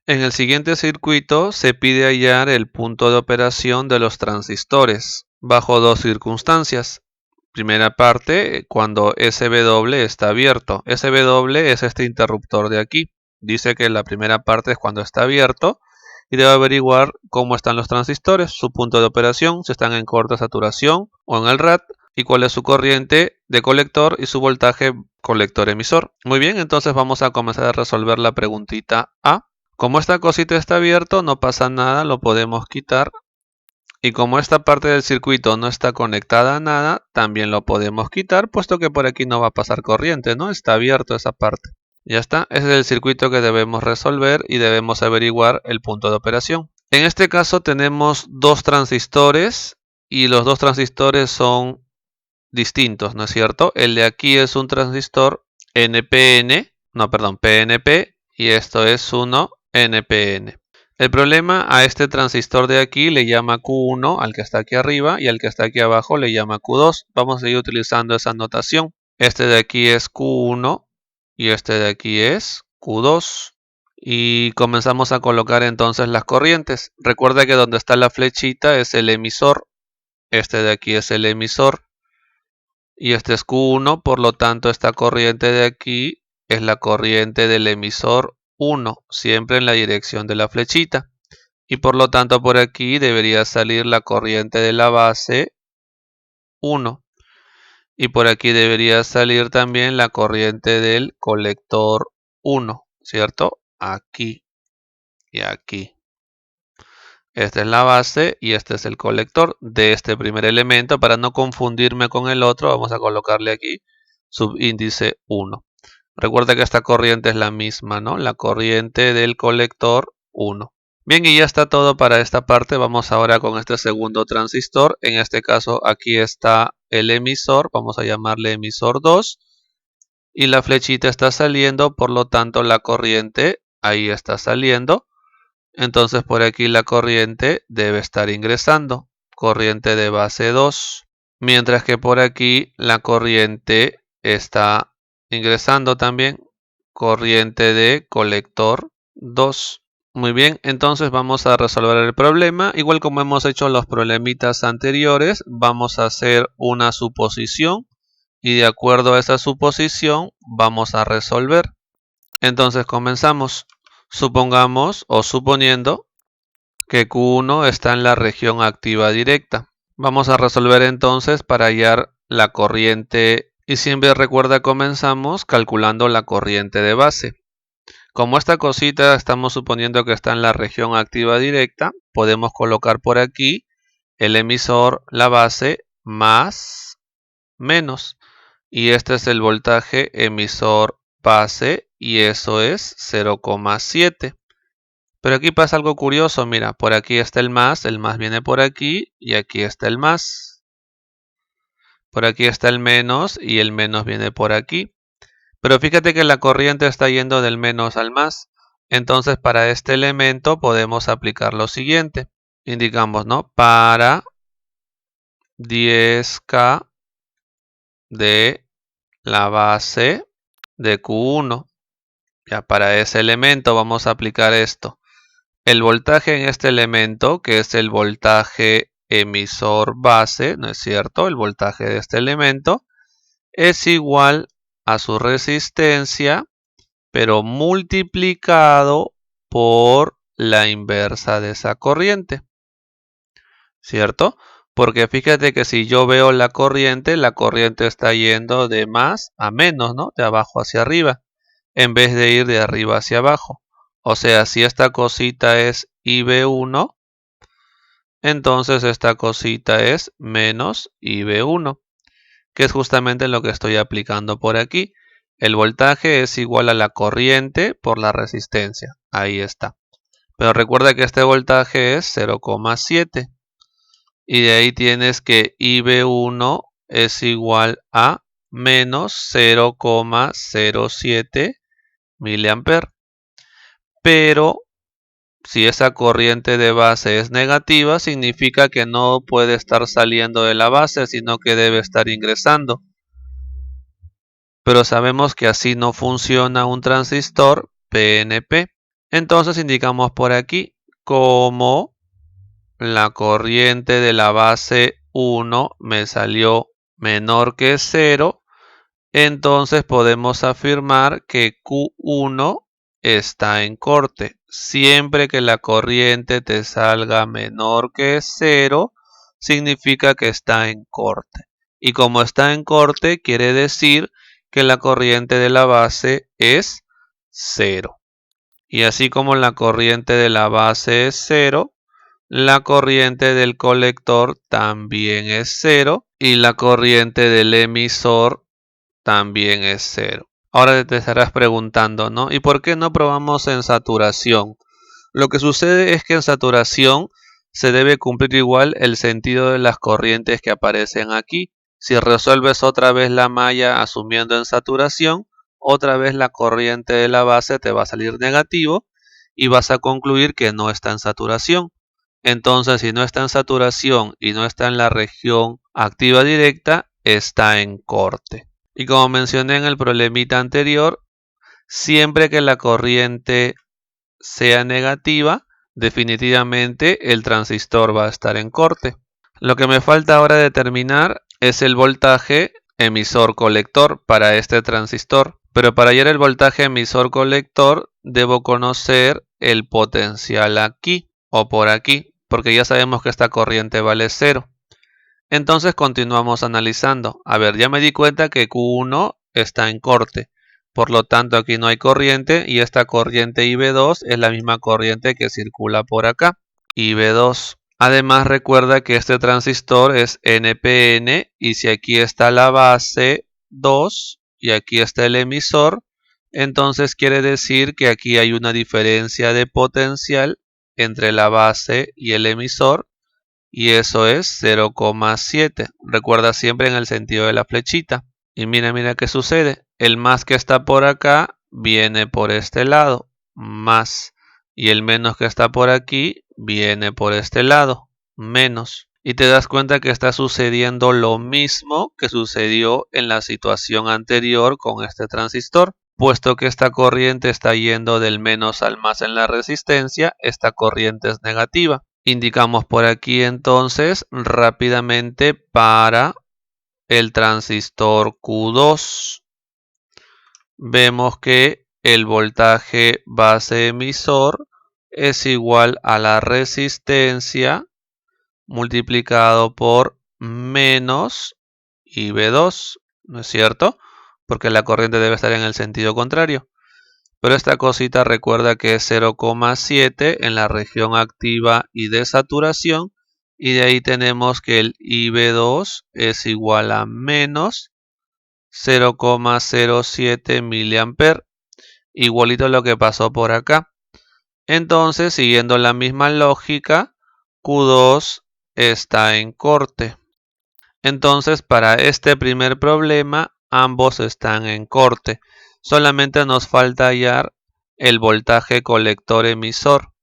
En el siguiente circuito se pide hallar el punto de operación de los transistores bajo dos circunstancias. Primera parte, cuando SW está abierto. SW es este interruptor de aquí. Dice que la primera parte es cuando está abierto y debe averiguar cómo están los transistores, su punto de operación, si están en corta saturación o en el RAT, y cuál es su corriente de colector y su voltaje colector emisor. Muy bien, entonces vamos a comenzar a resolver la preguntita A. Como esta cosita está abierto, no pasa nada, lo podemos quitar. Y como esta parte del circuito no está conectada a nada, también lo podemos quitar, puesto que por aquí no va a pasar corriente, ¿no? Está abierto esa parte. Ya está, ese es el circuito que debemos resolver y debemos averiguar el punto de operación. En este caso tenemos dos transistores y los dos transistores son distintos, ¿no es cierto? El de aquí es un transistor PNP y esto es uno NPN. El problema a este transistor de aquí le llama Q1 al que está aquí arriba y al que está aquí abajo le llama Q2. Vamos a seguir utilizando esa notación. Este de aquí es Q1 y este de aquí es Q2. Y comenzamos a colocar entonces las corrientes. Recuerda que donde está la flechita es el emisor. Este de aquí es el emisor. Y este es Q1, por lo tanto esta corriente de aquí es la corriente del emisor 1, siempre en la dirección de la flechita. Y por lo tanto por aquí debería salir la corriente de la base 1. Y por aquí debería salir también la corriente del colector 1, ¿cierto? Aquí y aquí. Esta es la base y este es el colector de este primer elemento. Para no confundirme con el otro, vamos a colocarle aquí subíndice 1. Recuerda que esta corriente es la misma, ¿no? La corriente del colector 1. Bien, y ya está todo para esta parte. Vamos ahora con este segundo transistor. En este caso, aquí está el emisor. Vamos a llamarle emisor 2. Y la flechita está saliendo, por lo tanto, la corriente ahí está saliendo. Entonces por aquí la corriente debe estar ingresando, corriente de base 2, mientras que por aquí la corriente está ingresando también, corriente de colector 2. Muy bien, entonces vamos a resolver el problema. Igual como hemos hecho los problemitas anteriores, vamos a hacer una suposición y de acuerdo a esa suposición vamos a resolver. Entonces comenzamos. Supongamos o suponiendo que Q1 está en la región activa directa. Vamos a resolver entonces para hallar la corriente y siempre recuerda comenzamos calculando la corriente de base. Como esta cosita estamos suponiendo que está en la región activa directa, podemos colocar por aquí el emisor, la base, más, menos. Y este es el voltaje emisor base y eso es 0,7. Pero aquí pasa algo curioso, mira, por aquí está el más viene por aquí y aquí está el más. Por aquí está el menos y el menos viene por aquí. Pero fíjate que la corriente está yendo del menos al más. Entonces para este elemento podemos aplicar lo siguiente. Indicamos, ¿no? Para 10K de la base de Q1. Ya para ese elemento vamos a aplicar esto. El voltaje en este elemento, que es el voltaje emisor base, ¿no es cierto? El voltaje de este elemento es igual a su resistencia, pero multiplicado por la inversa de esa corriente, ¿cierto? Porque fíjate que si yo veo la corriente está yendo de más a menos, ¿no? De abajo hacia arriba, en vez de ir de arriba hacia abajo. O sea, si esta cosita es IB1, entonces esta cosita es menos IB1, que es justamente lo que estoy aplicando por aquí. El voltaje es igual a la corriente por la resistencia. Ahí está. Pero recuerda que este voltaje es 0,7. Y de ahí tienes que IB1 es igual a menos 0,07 miliamperes. Pero si esa corriente de base es negativa, significa que no puede estar saliendo de la base, sino que debe estar ingresando. Pero sabemos que así no funciona un transistor PNP. Entonces indicamos por aquí como la corriente de la base 1 me salió menor que 0, entonces podemos afirmar que Q1 está en corte. Siempre que la corriente te salga menor que 0, significa que está en corte. Y como está en corte, quiere decir que la corriente de la base es 0. Y así como la corriente de la base es 0, la corriente del colector también es 0 y la corriente del emisor también es 0. Ahora te estarás preguntando, ¿no? ¿Y por qué no probamos en saturación? Lo que sucede es que en saturación se debe cumplir igual el sentido de las corrientes que aparecen aquí. Si resuelves otra vez la malla asumiendo en saturación, otra vez la corriente de la base te va a salir negativo y vas a concluir que no está en saturación. Entonces, si no está en saturación y no está en la región activa directa, está en corte. Y como mencioné en el problemita anterior, siempre que la corriente sea negativa, definitivamente el transistor va a estar en corte. Lo que me falta ahora determinar es el voltaje emisor-colector para este transistor. Pero para hallar el voltaje emisor-colector debo conocer el potencial aquí o por aquí, porque ya sabemos que esta corriente vale 0. Entonces continuamos analizando. A ver, ya me di cuenta que Q1 está en corte. Por lo tanto, aquí no hay corriente y esta corriente IB2 es la misma corriente que circula por acá, IB2. Además, recuerda que este transistor es NPN y si aquí está la base 2 y aquí está el emisor, entonces quiere decir que aquí hay una diferencia de potencial entre la base y el emisor y eso es 0,7. Recuerda siempre en el sentido de la flechita. Y mira qué sucede. El más que está por acá viene por este lado, más. Y el menos que está por aquí viene por este lado, menos. Y te das cuenta que está sucediendo lo mismo que sucedió en la situación anterior con este transistor. Puesto que esta corriente está yendo del menos al más en la resistencia, esta corriente es negativa. Indicamos por aquí entonces rápidamente para el transistor Q2. Vemos que el voltaje base emisor es igual a la resistencia multiplicado por menos IB2, ¿no es cierto? Porque la corriente debe estar en el sentido contrario. Pero esta cosita recuerda que es 0,7 en la región activa y de saturación. Y de ahí tenemos que el IB2 es igual a menos 0,07 mA. Igualito a lo que pasó por acá. Entonces, siguiendo la misma lógica, Q2 está en corte. Entonces, para este primer problema, ambos están en corte. Solamente nos falta hallar el voltaje colector emisor.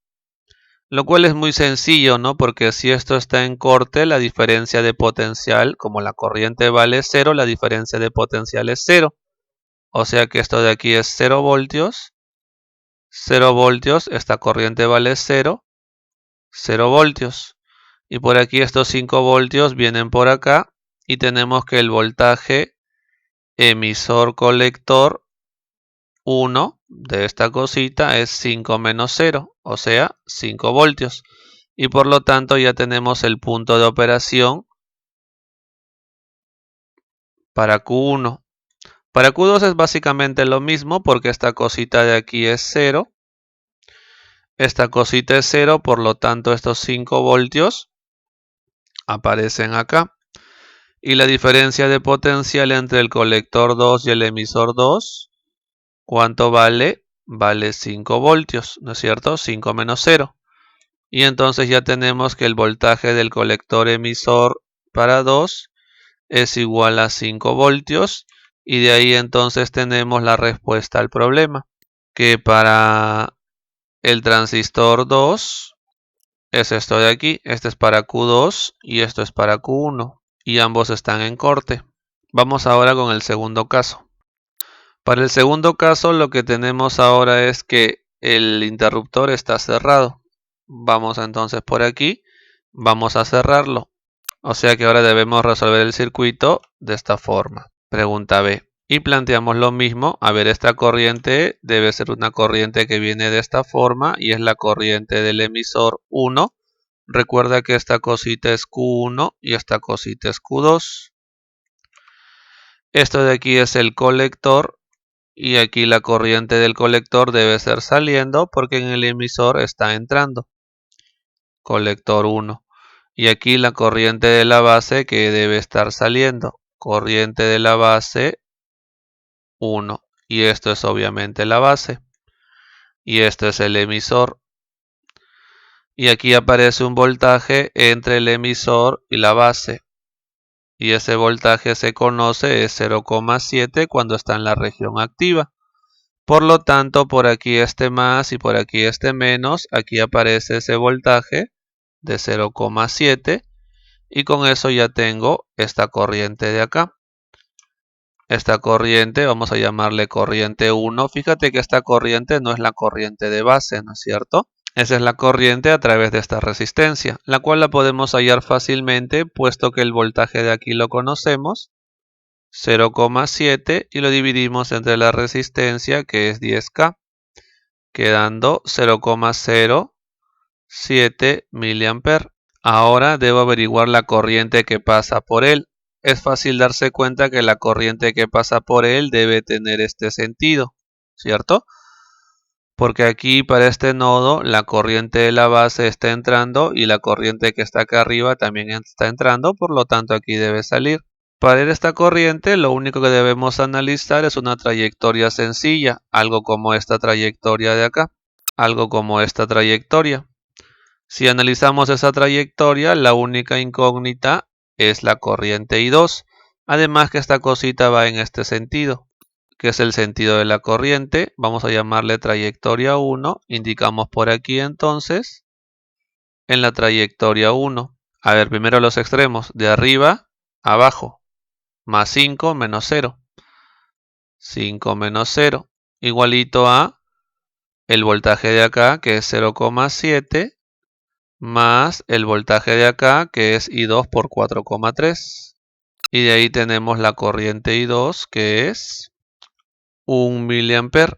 Lo cual es muy sencillo, ¿no? Porque si esto está en corte, la diferencia de potencial, como la corriente vale 0, la diferencia de potencial es 0. O sea que esto de aquí es 0 voltios. 0 voltios, esta corriente vale 0. 0 voltios. Y por aquí estos 5 voltios vienen por acá. Y tenemos que el voltaje emisor-colector 1 de esta cosita es 5 menos 0, o sea, 5 voltios. Y por lo tanto ya tenemos el punto de operación para Q1. Para Q2 es básicamente lo mismo porque esta cosita de aquí es 0. Esta cosita es 0, por lo tanto estos 5 voltios aparecen acá. Y la diferencia de potencial entre el colector 2 y el emisor 2, ¿cuánto vale? Vale 5 voltios, ¿no es cierto? 5 menos 0. Y entonces ya tenemos que el voltaje del colector emisor para 2 es igual a 5 voltios. Y de ahí entonces tenemos la respuesta al problema. Que para el transistor 2 es esto de aquí. Este es para Q2 y esto es para Q1. Y ambos están en corte. Vamos ahora con el segundo caso. Para el segundo caso lo que tenemos ahora es que el interruptor está cerrado. Vamos entonces por aquí, vamos a cerrarlo. O sea que ahora debemos resolver el circuito de esta forma. Pregunta B. Y planteamos lo mismo. A ver, esta corriente debe ser una corriente que viene de esta forma y es la corriente del emisor 1. Recuerda que esta cosita es Q1 y esta cosita es Q2. Esto de aquí es el colector y aquí la corriente del colector debe ser saliendo porque en el emisor está entrando. Colector 1. Y aquí la corriente de la base que debe estar saliendo. Corriente de la base 1. Y esto es obviamente la base. Y esto es el emisor. Y aquí aparece un voltaje entre el emisor y la base. Y ese voltaje se conoce, es 0,7 cuando está en la región activa. Por lo tanto, por aquí este más y por aquí este menos. Aquí aparece ese voltaje de 0,7. Y con eso ya tengo esta corriente de acá. Esta corriente, vamos a llamarle corriente 1. Fíjate que esta corriente no es la corriente de base, ¿no es cierto? Esa es la corriente a través de esta resistencia, la cual la podemos hallar fácilmente, puesto que el voltaje de aquí lo conocemos, 0,7, y lo dividimos entre la resistencia, que es 10K, quedando 0,07 mA. Ahora debo averiguar la corriente que pasa por él. Es fácil darse cuenta que la corriente que pasa por él debe tener este sentido, ¿cierto? Porque aquí para este nodo la corriente de la base está entrando y la corriente que está acá arriba también está entrando, por lo tanto aquí debe salir. Para ir a esta corriente lo único que debemos analizar es una trayectoria sencilla, algo como esta trayectoria de acá, algo como esta trayectoria. Si analizamos esa trayectoria, la única incógnita es la corriente I2. Además que esta cosita va en este sentido, que es el sentido de la corriente. Vamos a llamarle trayectoria 1. Indicamos por aquí entonces en la trayectoria 1. A ver, primero los extremos, de arriba a abajo. Más 5 menos 0. 5 menos 0. Igualito a el voltaje de acá, que es 0,7. Más el voltaje de acá, que es I2 por 4,3. Y de ahí tenemos la corriente I2, que es 1 mA.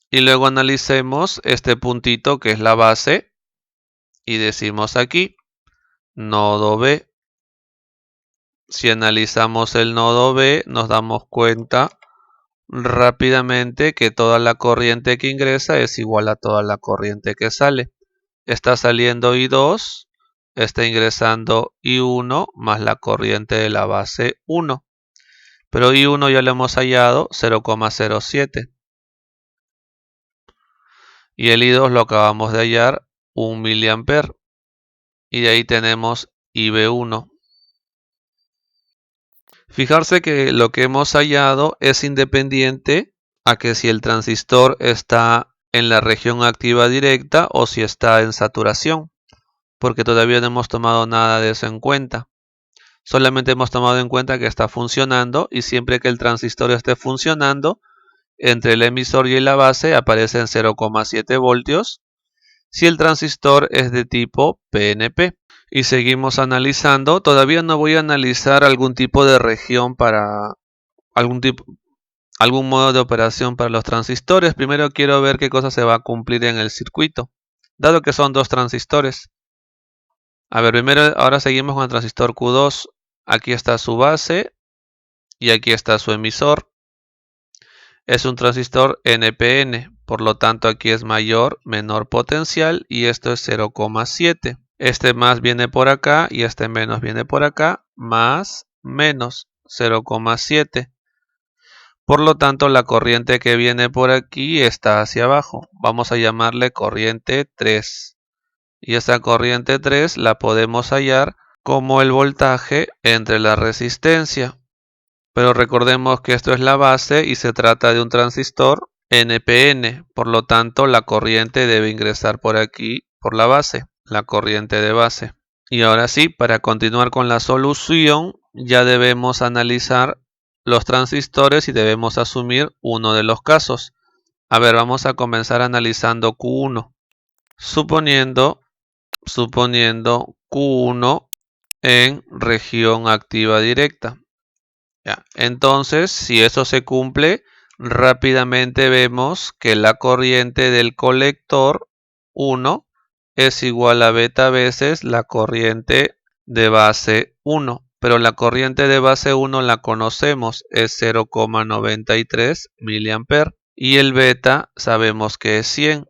Y luego analicemos este puntito, que es la base, y decimos aquí, nodo B. Si analizamos el nodo B, nos damos cuenta rápidamente que toda la corriente que ingresa es igual a toda la corriente que sale. Está saliendo I2, está ingresando I1 más la corriente de la base 1. Pero I1 ya lo hemos hallado, 0,07. Y el I2 lo acabamos de hallar, 1 mA. Y de ahí tenemos IB1. Fijarse que lo que hemos hallado es independiente a que si el transistor está en la región activa directa o si está en saturación, porque todavía no hemos tomado nada de eso en cuenta. Solamente hemos tomado en cuenta que está funcionando y siempre que el transistor esté funcionando, entre el emisor y la base aparecen 0,7 voltios si el transistor es de tipo PNP. Y seguimos analizando. Todavía no voy a analizar algún tipo de región para algún modo de operación para los transistores. Primero quiero ver qué cosa se va a cumplir en el circuito, dado que son dos transistores. A ver, primero, ahora seguimos con el transistor Q2. Aquí está su base y aquí está su emisor. Es un transistor NPN, por lo tanto aquí es mayor, menor potencial y esto es 0,7. Este más viene por acá y este menos viene por acá, más, menos 0,7. Por lo tanto, la corriente que viene por aquí está hacia abajo. Vamos a llamarle corriente 3. Y esa corriente 3 la podemos hallar como el voltaje entre la resistencia. Pero recordemos que esto es la base y se trata de un transistor NPN. Por lo tanto, la corriente debe ingresar por aquí, por la base, la corriente de base. Y ahora sí, para continuar con la solución, ya debemos analizar los transistores y debemos asumir uno de los casos. A ver, vamos a comenzar analizando Q1. Suponiendo Q1 en región activa directa. Ya. Entonces, si eso se cumple, rápidamente vemos que la corriente del colector 1 es igual a beta veces la corriente de base 1. Pero la corriente de base 1 la conocemos, es 0,93 mA. Y el beta sabemos que es 100.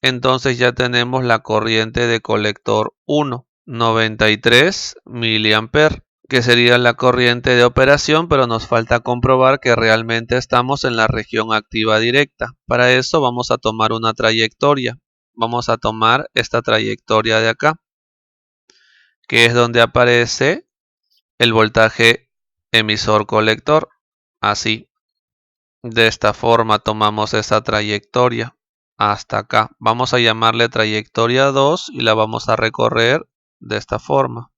Entonces ya tenemos la corriente de colector 1, 93 mA, que sería la corriente de operación, pero nos falta comprobar que realmente estamos en la región activa directa. Para eso vamos a tomar una trayectoria. Vamos a tomar esta trayectoria de acá, que es donde aparece el voltaje emisor-colector. Así, de esta forma tomamos esa trayectoria hasta acá. Vamos a llamarle trayectoria 2 y la vamos a recorrer de esta forma.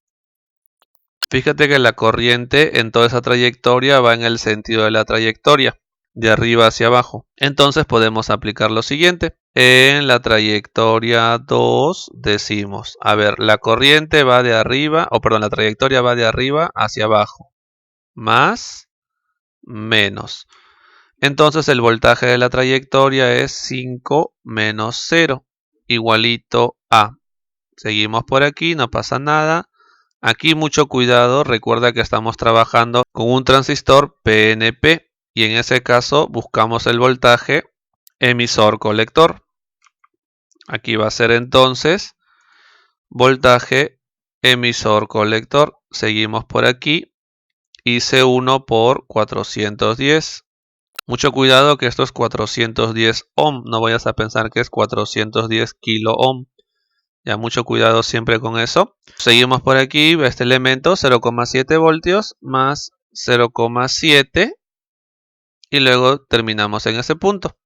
Fíjate que la corriente en toda esa trayectoria va en el sentido de la trayectoria, de arriba hacia abajo. Entonces podemos aplicar lo siguiente. En la trayectoria 2 decimos, a ver, la corriente va de arriba, la trayectoria va de arriba hacia abajo, más, menos. Entonces el voltaje de la trayectoria es 5 menos 0, igualito a. Seguimos por aquí, no pasa nada. Aquí mucho cuidado, recuerda que estamos trabajando con un transistor PNP y en ese caso buscamos el voltaje emisor-colector. Aquí va a ser entonces voltaje emisor-colector. Seguimos por aquí, hice 1 por 410. Mucho cuidado que esto es 410 ohm, no vayas a pensar que es 410 kilo ohm. Ya, mucho cuidado siempre con eso. Seguimos por aquí, este elemento 0,7 voltios más 0,7 y luego terminamos en ese punto.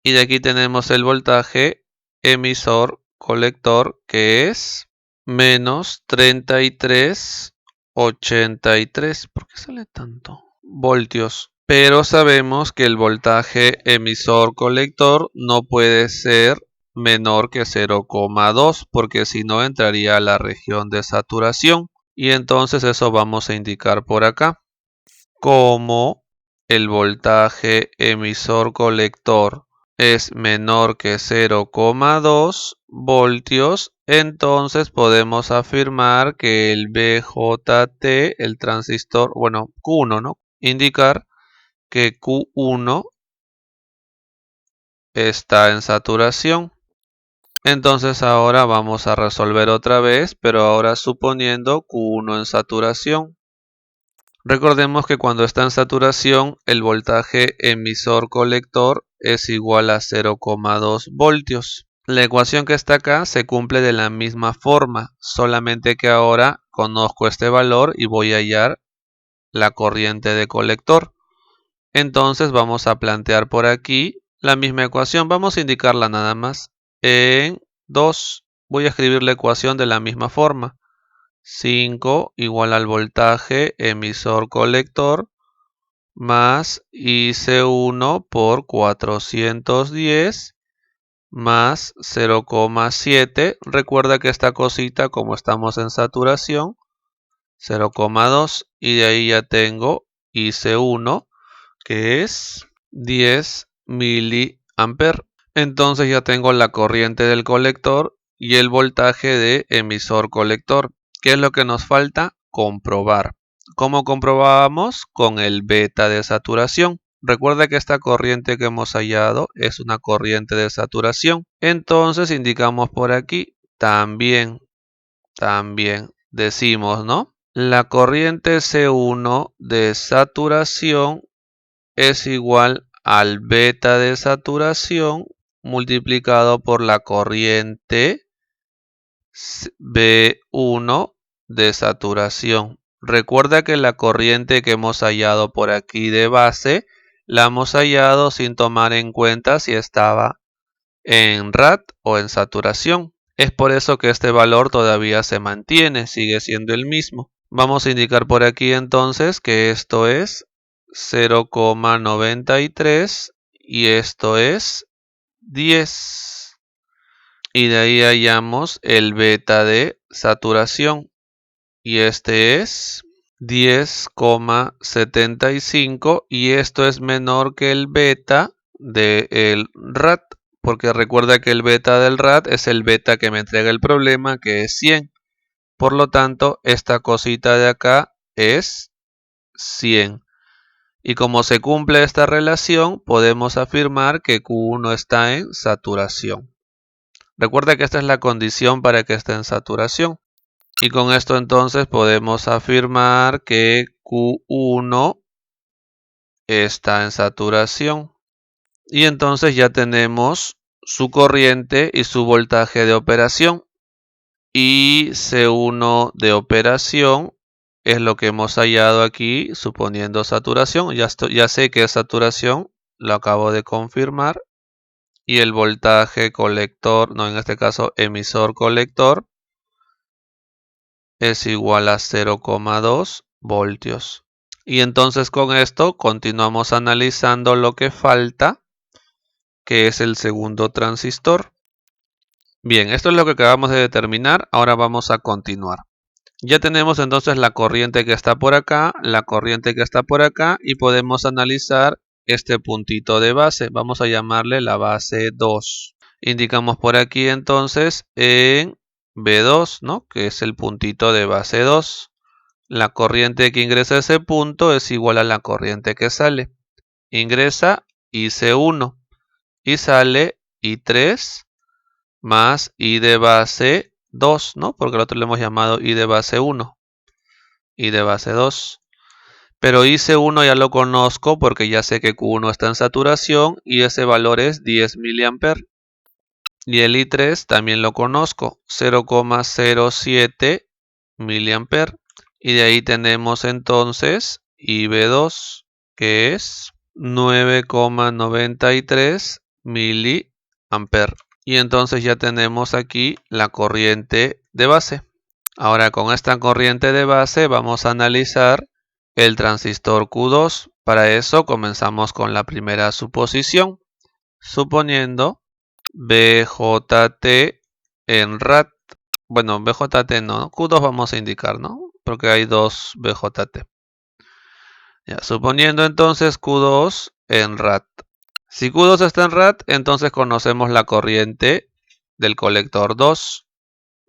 Y de aquí tenemos el voltaje emisor colector que es menos 33,83. ¿Por qué sale tanto? Voltios. Pero sabemos que el voltaje emisor colector no puede ser menor que 0,2 porque si no entraría a la región de saturación y entonces eso vamos a indicar por acá. Como el voltaje emisor colector es menor que 0,2 voltios, entonces podemos afirmar que el BJT, el transistor, bueno, Q1, ¿no? Indicar que Q1 está en saturación. Entonces ahora vamos a resolver otra vez, pero ahora suponiendo Q1 en saturación. Recordemos que cuando está en saturación, el voltaje emisor-colector es igual a 0,2 voltios. La ecuación que está acá se cumple de la misma forma, solamente que ahora conozco este valor y voy a hallar la corriente de colector. Entonces vamos a plantear por aquí la misma ecuación. Vamos a indicarla nada más en 2. Voy a escribir la ecuación de la misma forma. 5 igual al voltaje emisor-colector más IC1 por 410 más 0,7. Recuerda que esta cosita, como estamos en saturación, 0,2 y de ahí ya tengo IC1 que es 10 miliamperes. Entonces ya tengo la corriente del colector y el voltaje de emisor colector. ¿Qué es lo que nos falta? Comprobar. ¿Cómo comprobamos? Con el beta de saturación. Recuerda que esta corriente que hemos hallado es una corriente de saturación. Entonces indicamos por aquí también decimos, ¿no? La corriente C1 de saturación es igual al beta de saturación multiplicado por la corriente B1 de saturación. Recuerda que la corriente que hemos hallado por aquí de base la hemos hallado sin tomar en cuenta si estaba en rad o en saturación. Es por eso que este valor todavía se mantiene, sigue siendo el mismo. Vamos a indicar por aquí entonces que esto es 0,93 y esto es 10. Y de ahí hallamos el beta de saturación y este es 10,75 y esto es menor que el beta del RAT, porque recuerda que el beta del RAT es el beta que me entrega el problema, que es 100. Por lo tanto, esta cosita de acá es 100. Y como se cumple esta relación, podemos afirmar que Q1 está en saturación. Recuerda que esta es la condición para que esté en saturación. Y con esto entonces podemos afirmar que Q1 está en saturación. Y entonces ya tenemos su corriente y su voltaje de operación. Y C1 de operación es lo que hemos hallado aquí, suponiendo saturación. Ya sé que es saturación, lo acabo de confirmar. Y el voltaje colector, no, en este caso emisor colector, es igual a 0,2 voltios. Y entonces con esto continuamos analizando lo que falta, que es el segundo transistor. Bien, esto es lo que acabamos de determinar, ahora vamos a continuar. Ya tenemos entonces la corriente que está por acá, la corriente que está por acá y podemos analizar este puntito de base. Vamos a llamarle la base 2. Indicamos por aquí entonces en B2, ¿no? Que es el puntito de base 2. La corriente que ingresa a ese punto es igual a la corriente que sale. Ingresa IC1 y sale I3 más I de base 2, ¿no? Porque el otro le hemos llamado I de base 1, I de base 2. Pero IC1 ya lo conozco porque ya sé que Q1 está en saturación y ese valor es 10 mA. Y el I3 también lo conozco, 0,07 mA. Y de ahí tenemos entonces IB2, que es 9,93 mA. Y entonces ya tenemos aquí la corriente de base. Ahora con esta corriente de base vamos a analizar el transistor Q2. Para eso comenzamos con la primera suposición, suponiendo BJT en RAT. Bueno, BJT no, Q2 vamos a indicar, ¿no? Porque hay dos BJT. Ya, suponiendo entonces Q2 en RAT. Si Q2 está en RAT, entonces conocemos la corriente del colector 2,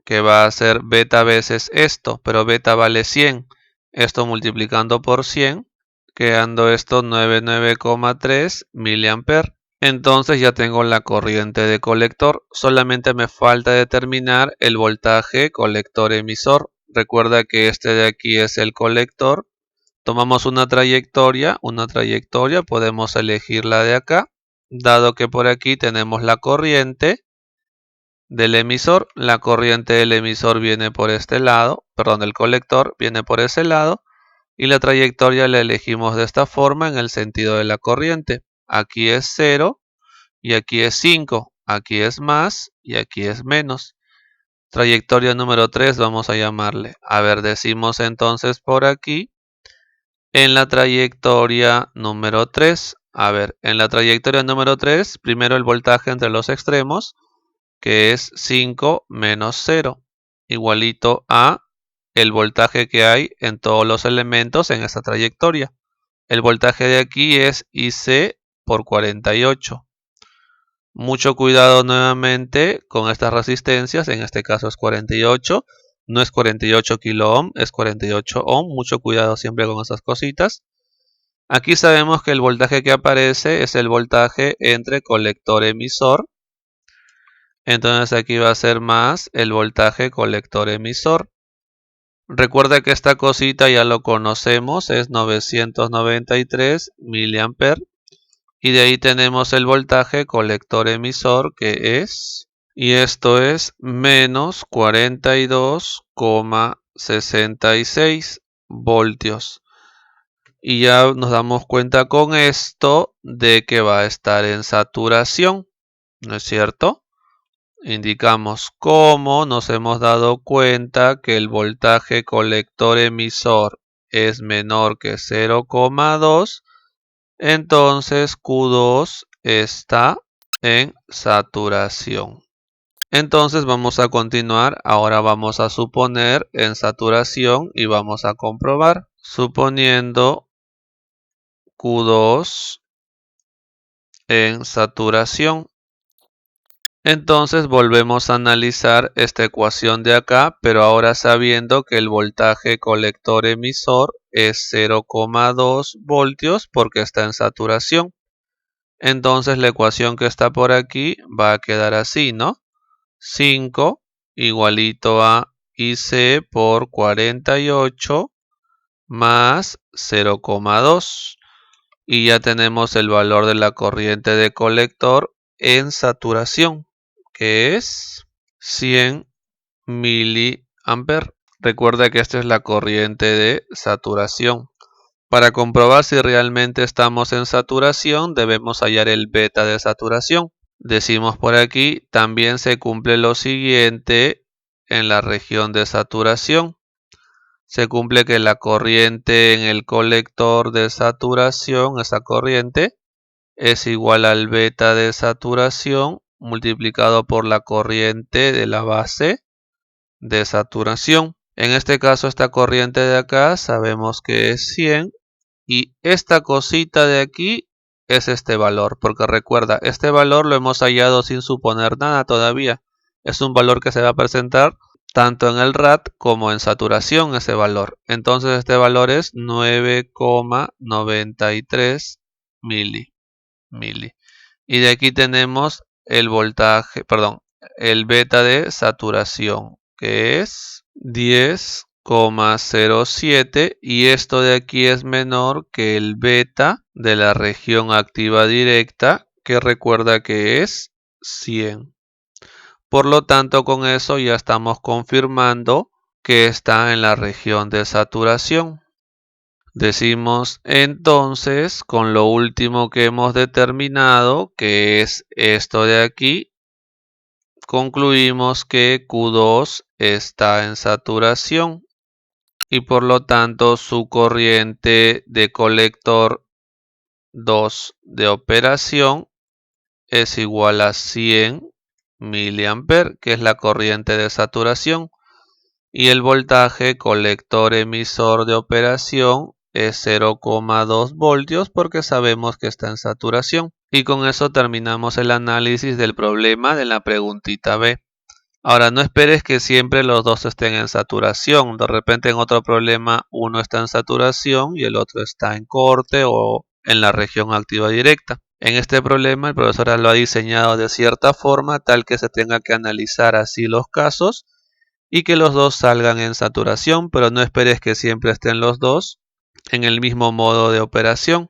que va a ser beta veces esto, pero beta vale 100. Esto multiplicando por 100, quedando esto 99,3 mA. Entonces ya tengo la corriente de colector, solamente me falta determinar el voltaje colector emisor. Recuerda que este de aquí es el colector. Tomamos una trayectoria, podemos elegir la de acá, dado que por aquí tenemos la corriente del emisor. La corriente del emisor viene por este lado, perdón, el colector viene por ese lado, y la trayectoria la elegimos de esta forma en el sentido de la corriente. Aquí es 0 y aquí es 5, aquí es más y aquí es menos. Trayectoria número 3 vamos a llamarle. A ver, decimos entonces por aquí, en la trayectoria número 3, a ver, en la trayectoria número 3, primero el voltaje entre los extremos, que es 5 menos 0, igualito a el voltaje que hay en todos los elementos en esta trayectoria. El voltaje de aquí es IC por 48. Mucho cuidado nuevamente con estas resistencias, en este caso es 48, no es 48 kilo ohm, es 48 ohm, mucho cuidado siempre con esas cositas. Aquí sabemos que el voltaje que aparece es el voltaje entre colector emisor, entonces aquí va a ser más el voltaje colector emisor. Recuerda que esta cosita ya lo conocemos, es 993 mA. Y de ahí tenemos el voltaje colector emisor, que es, y esto es menos 42,66 voltios. Y ya nos damos cuenta con esto de que va a estar en saturación, ¿no es cierto? Indicamos cómo nos hemos dado cuenta que el voltaje colector emisor es menor que 0,2. Entonces Q2 está en saturación. Entonces vamos a continuar. Ahora vamos a suponer en saturación y vamos a comprobar. Suponiendo Q2 en saturación. Entonces volvemos a analizar esta ecuación de acá, pero ahora sabiendo que el voltaje colector emisor es 0,2 voltios porque está en saturación. Entonces la ecuación que está por aquí va a quedar así, ¿no? 5 igualito a IC por 48 más 0,2. Y ya tenemos el valor de la corriente de colector en saturación, que es 100 miliamperes. Recuerda que esta es la corriente de saturación. Para comprobar si realmente estamos en saturación, debemos hallar el beta de saturación. Decimos por aquí, también se cumple lo siguiente en la región de saturación. Se cumple que la corriente en el colector de saturación, esa corriente, es igual al beta de saturación multiplicado por la corriente de la base de saturación. En este caso, esta corriente de acá sabemos que es 100 y esta cosita de aquí es este valor, porque recuerda, este valor lo hemos hallado sin suponer nada todavía. Es un valor que se va a presentar tanto en el RAT como en saturación ese valor. Entonces este valor es 9,93 mili. Y de aquí tenemos el voltaje, perdón, el beta de saturación, que es 10,07 y esto de aquí es menor que el beta de la región activa directa, que recuerda que es 100. Por lo tanto, con eso ya estamos confirmando que está en la región de saturación. Decimos entonces, con lo último que hemos determinado, que es esto de aquí, concluimos que Q2 está en saturación y por lo tanto su corriente de colector 2 de operación es igual a 100 miliamperes, que es la corriente de saturación, y el voltaje colector emisor de operación es 0,2 voltios porque sabemos que está en saturación. Y con eso terminamos el análisis del problema de la preguntita B. Ahora, no esperes que siempre los dos estén en saturación. De repente en otro problema uno está en saturación y el otro está en corte o en la región activa directa. En este problema el profesor lo ha diseñado de cierta forma tal que se tenga que analizar así los casos y que los dos salgan en saturación, pero no esperes que siempre estén los dos en el mismo modo de operación.